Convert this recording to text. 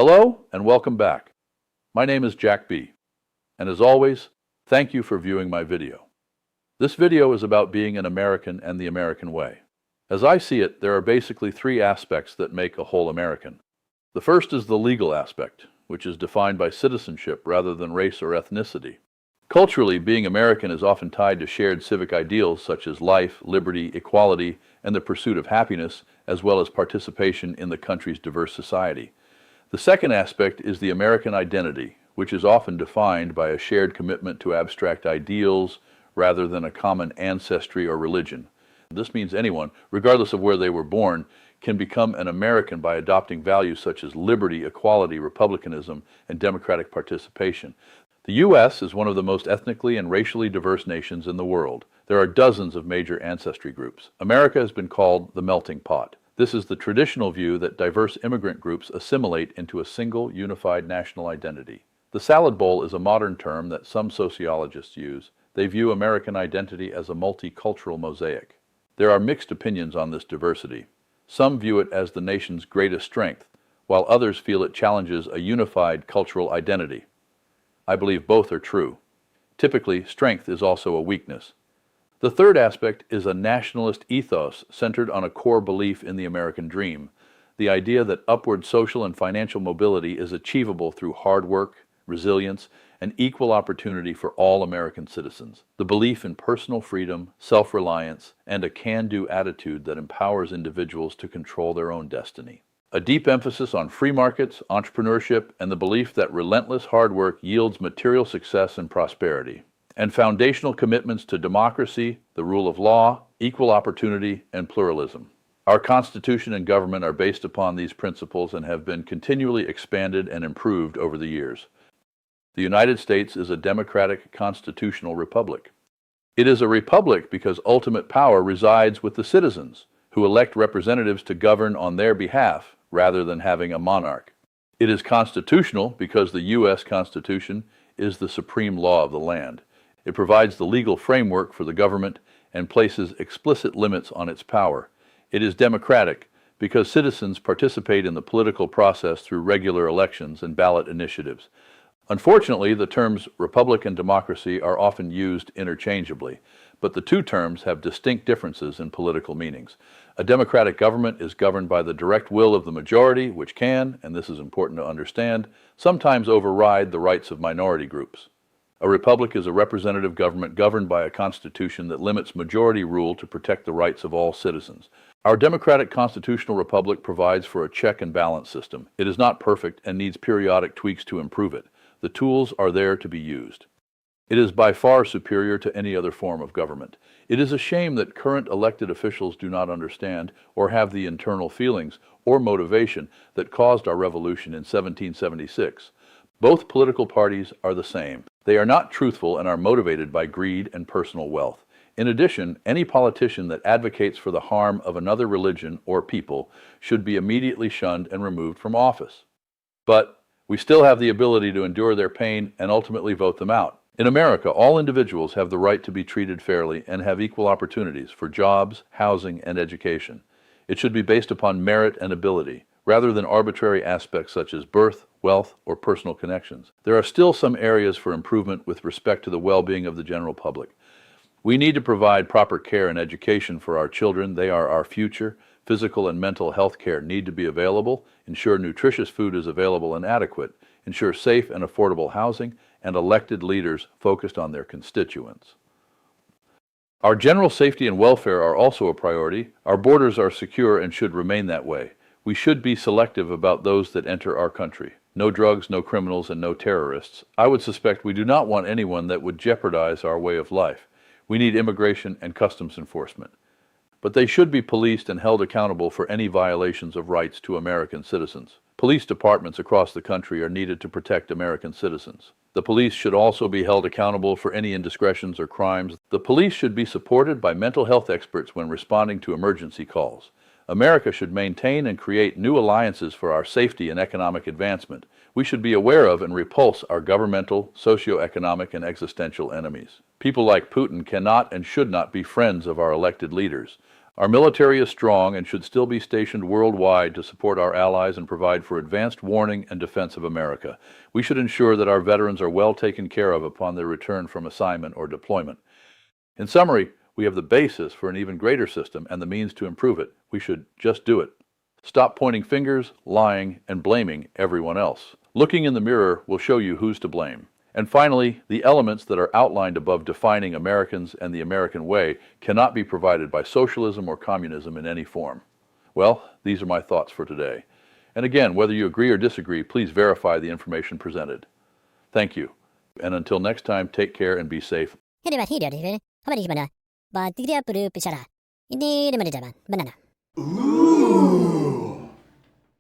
Hello and welcome back. My name is Jack B. And as always, thank you for viewing my video. This video is about being an American and the American way. As I see it, there are basically three aspects that make a whole American. The first is the legal aspect, which is defined by citizenship rather than race or ethnicity. Culturally, being American is often tied to shared civic ideals such as life, liberty, equality, and the pursuit of happiness, as well as participation in the country's diverse society. The second aspect is the American identity, which is often defined by a shared commitment to abstract ideals rather than a common ancestry or religion. This means anyone, regardless of where they were born, can become an American by adopting values such as liberty, equality, republicanism, and democratic participation. The U.S. is one of the most ethnically and racially diverse nations in the world. There are dozens of major ancestry groups. America has been called the melting pot. This is the traditional view that diverse immigrant groups assimilate into a single, unified national identity. The salad bowl is a modern term that some sociologists use. They view American identity as a multicultural mosaic. There are mixed opinions on this diversity. Some view it as the nation's greatest strength, while others feel it challenges a unified cultural identity. I believe both are true. Typically, strength is also a weakness. The third aspect is a nationalist ethos centered on a core belief in the American dream, the idea that upward social and financial mobility is achievable through hard work, resilience, and equal opportunity for all American citizens. The belief in personal freedom, self-reliance, and a can-do attitude that empowers individuals to control their own destiny. A deep emphasis on free markets, entrepreneurship, and the belief that relentless hard work yields material success and prosperity. And foundational commitments to democracy, the rule of law, equal opportunity, and pluralism. Our Constitution and government are based upon these principles and have been continually expanded and improved over the years. The United States is a democratic constitutional republic. It is a republic because ultimate power resides with the citizens, who elect representatives to govern on their behalf rather than having a monarch. It is constitutional because the U.S. Constitution is the supreme law of the land. It provides the legal framework for the government and places explicit limits on its power. It is democratic because citizens participate in the political process through regular elections and ballot initiatives. Unfortunately, the terms republic and democracy are often used interchangeably, but the two terms have distinct differences in political meanings. A democratic government is governed by the direct will of the majority, which can, and this is important to understand, sometimes override the rights of minority groups. A republic is a representative government governed by a constitution that limits majority rule to protect the rights of all citizens. Our democratic constitutional republic provides for a check and balance system. It is not perfect and needs periodic tweaks to improve it. The tools are there to be used. It is by far superior to any other form of government. It is a shame that current elected officials do not understand or have the internal feelings or motivation that caused our revolution in 1776. Both political parties are the same. They are not truthful and are motivated by greed and personal wealth. In addition, any politician that advocates for the harm of another religion or people should be immediately shunned and removed from office. But we still have the ability to endure their pain and ultimately vote them out. In America, all individuals have the right to be treated fairly and have equal opportunities for jobs, housing, and education. It should be based upon merit and ability, rather than arbitrary aspects such as birth, wealth, or personal connections. There are still some areas for improvement with respect to the well-being of the general public. We need to provide proper care and education for our children. They are our future. Physical and mental health care need to be available, ensure nutritious food is available and adequate, ensure safe and affordable housing, and elected leaders focused on their constituents. Our general safety and welfare are also a priority. Our borders are secure and should remain that way. We should be selective about those that enter our country. No drugs, no criminals, and no terrorists. I would suspect we do not want anyone that would jeopardize our way of life. We need immigration and customs enforcement. But they should be policed and held accountable for any violations of rights to American citizens. Police departments across the country are needed to protect American citizens. The police should also be held accountable for any indiscretions or crimes. The police should be supported by mental health experts when responding to emergency calls. America should maintain and create new alliances for our safety and economic advancement. We should be aware of and repulse our governmental, socio-economic, and existential enemies. People like Putin cannot and should not be friends of our elected leaders. Our military is strong and should still be stationed worldwide to support our allies and provide for advanced warning and defense of America. We should ensure that our veterans are well taken care of upon their return from assignment or deployment. In summary, we have the basis for an even greater system and the means to improve it. We should just do it. Stop pointing fingers, lying, and blaming everyone else. Looking in the mirror will show you who's to blame. And finally, the elements that are outlined above defining Americans and the American way cannot be provided by socialism or communism in any form. Well, these are my thoughts for today. And again, whether you agree or disagree, please verify the information presented. Thank you. And until next time, take care and be safe. Ooh.